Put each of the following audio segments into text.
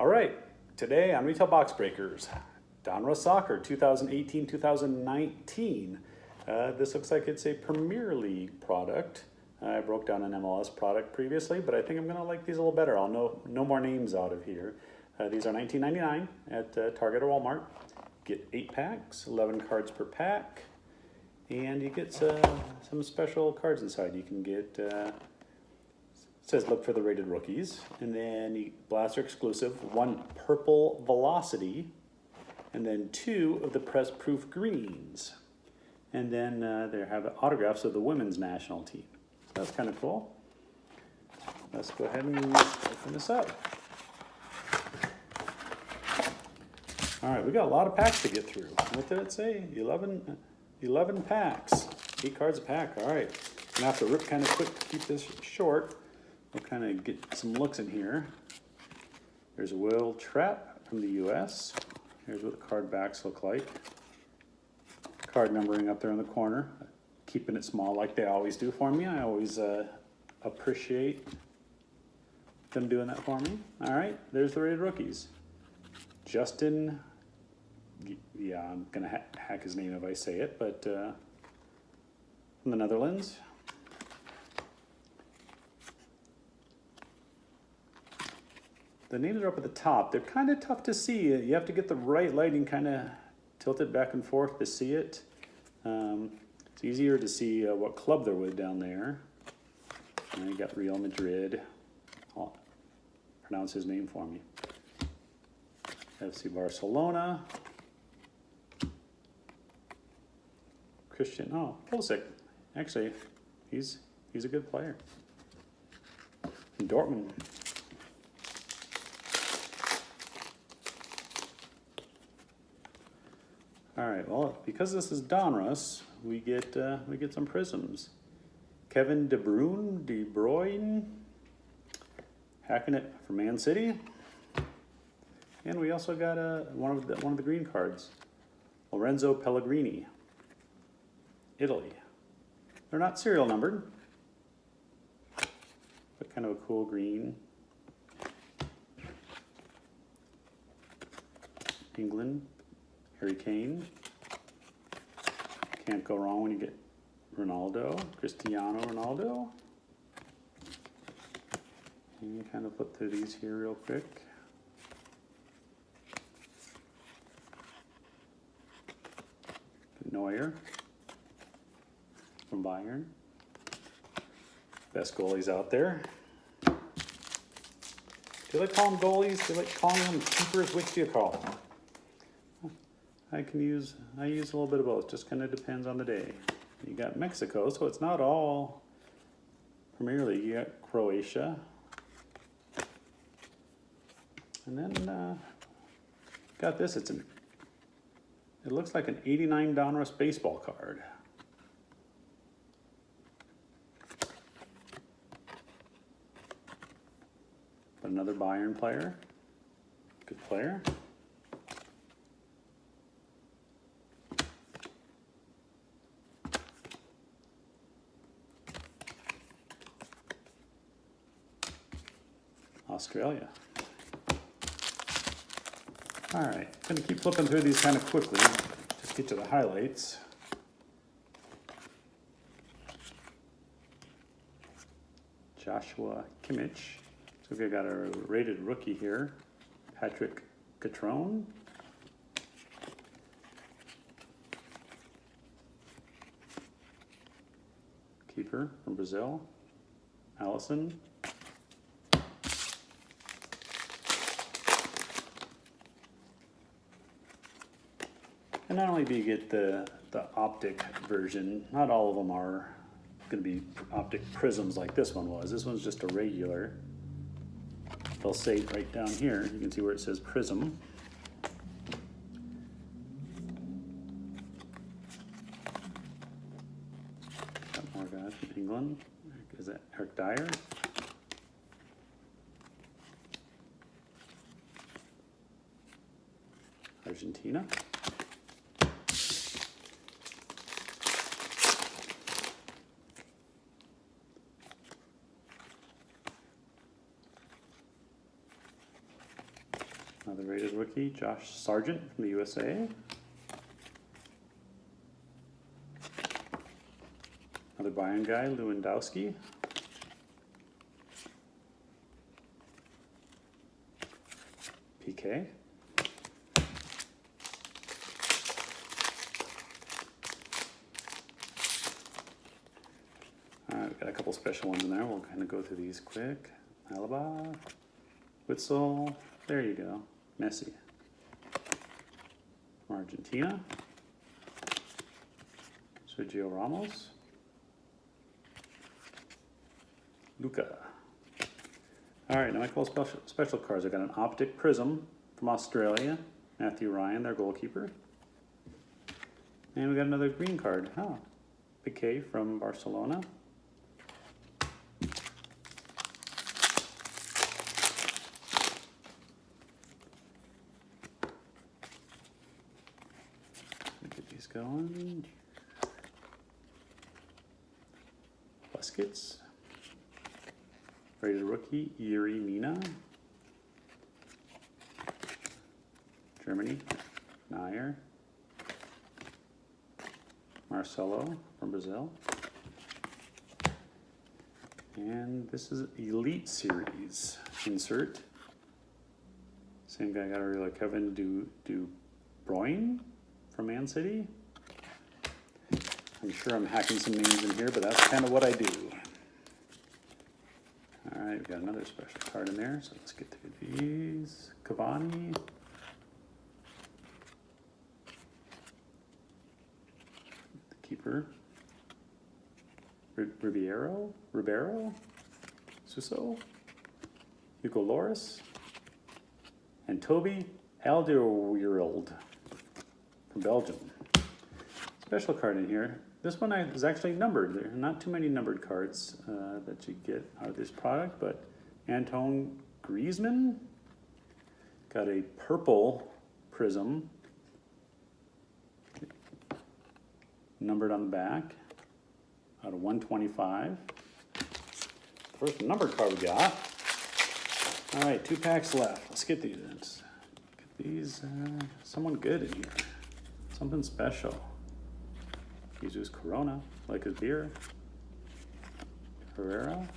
All right, today on Retail Box Breakers, Donruss Soccer 2018-2019. This looks like it's a Premier League product. I broke down an MLS product previously, but I think I'm gonna like these a little better. I'll know no more names out of here. These are $19.99 at Target or Walmart. Get 8 packs, 11 cards per pack, and you get some special cards inside. You can get, it says look for the rated rookies, and then you Blaster exclusive, 1 purple Velocity, and then 2 of the press proof greens. And then they have autographs of the women's national team. So that's kind of cool. Let's go ahead and open this up. All right, we got a lot of packs to get through. What did it say? 11 packs, 8 cards a pack. All right, I'm gonna have to rip kind of quick to keep this short. We'll kind of get some looks in here. There's a Will Trapp from the US. Here's what the card backs look like. Card numbering up there in the corner. Keeping it small like they always do for me. I always appreciate them doing that for me. All right, there's the rated rookies. Justin, yeah, I'm gonna hack his name if I say it, but from the Netherlands. The names are up at the top. They're kind of tough to see. You have to get the right lighting, kind of tilt it back and forth to see it. It's easier to see what club they're with down there. And you got Real Madrid. I'll pronounce his name for me. FC Barcelona. Christian, Pulisic. Actually, he's a good player. And Dortmund. All right, well, because this is Donruss, we get some prisms. Kevin De Bruyne, hacking it for Man City. And we also got one of the green cards, Lorenzo Pellegrini, Italy. They're not serial numbered, but kind of a cool green. England, Harry Kane. Can't go wrong when you get Ronaldo, Cristiano Ronaldo. And you kind of flip through these here real quick. Neuer from Bayern. Best goalies out there. Do you like calling them goalies? Do you like calling them keepers? Which do you call them? I use a little bit of both. Just kind of depends on the day. You got Mexico, so it's not all Premier League. You got Croatia. And then got this. It looks like an 89 Donruss baseball card. But another Bayern player. Good player. Australia. All right, gonna keep flipping through these kind of quickly. Just get to the highlights. Joshua Kimmich. So we've got a rated rookie here. Patrick Catrone. Keeper from Brazil. Allison. And not only do you get the optic version, not all of them are going to be optic prisms like this one was. This one's just a regular. They'll say right down here, you can see where it says prism. Got more guys from England. Is that Eric Dyer? Argentina. Another rated rookie, Josh Sargent from the USA. Another Bayern guy, Lewandowski. PK. Alright, we've got a couple special ones in there. We'll kind of go through these quick. Alaba, Witzel, there you go. Messi. From Argentina. Sergio Ramos. Luca. Alright, now my couple special cards. I got an Optic Prism from Australia. Matthew Ryan, their goalkeeper. And we got another green card. Oh, Piqué from Barcelona. Get these going. Busquets. Rated rookie, Yuri Mina. Germany, Nair. Marcelo from Brazil. And this is Elite Series. Insert. Same guy got a real Kevin De Bruyne from Man City. I'm sure I'm hacking some names in here, but that's kind of what I do. Alright, we've got another special card in there, so let's get through these. Cavani. The keeper. Ribeiro. Suso. Hugo Loris. And Toby Alderweireld from Belgium. Special card in here. This one is actually numbered. There are not too many numbered cards that you get out of this product, but Antoine Griezmann got a purple prism, numbered on the back, out of 125. First numbered card we got. All right, 2 packs left. Let's get these. Let's get these. Someone good in here. Something special. Jesus Corona, like his beer. Herrera,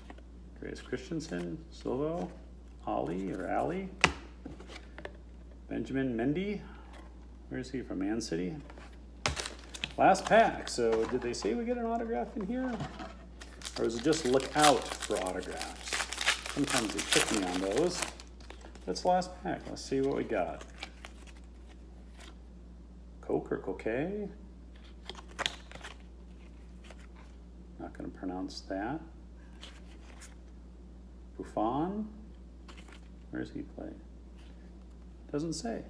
Andreas Christensen, Silvo, Ali. Benjamin Mendy. Where is he from? Man City. Last pack. So did they say we get an autograph in here? Or is it just look out for autographs? Sometimes they trick me on those. That's the last pack. Let's see what we got. Coke or Coquet? Not going to pronounce that. Buffon. Where does he play? Doesn't say.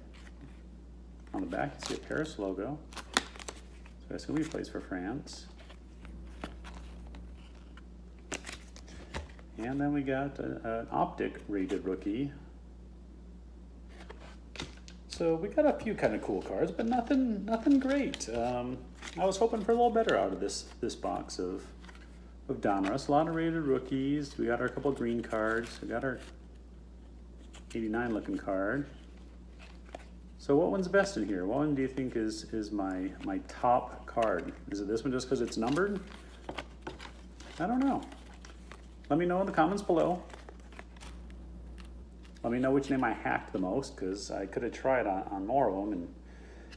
On the back, you see a Paris logo. So I assume he plays for France. And then we got an Optic rated rookie. So we got a few kind of cool cards, but nothing great. I was hoping for a little better out of this box of Donruss. A lot of rated rookies. We got our couple green cards. We got our 89 looking card. So what one's best in here? What one do you think is my top card? Is it this one just because it's numbered? I don't know. Let me know in the comments below. Let me know which name I hacked the most, because I could have tried on more of them and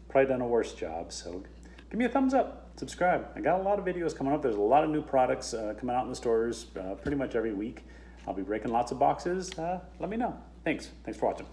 probably done a worse job. So give me a thumbs up, subscribe. I got a lot of videos coming up. There's a lot of new products coming out in the stores pretty much every week. I'll be breaking lots of boxes. Let me know. Thanks for watching.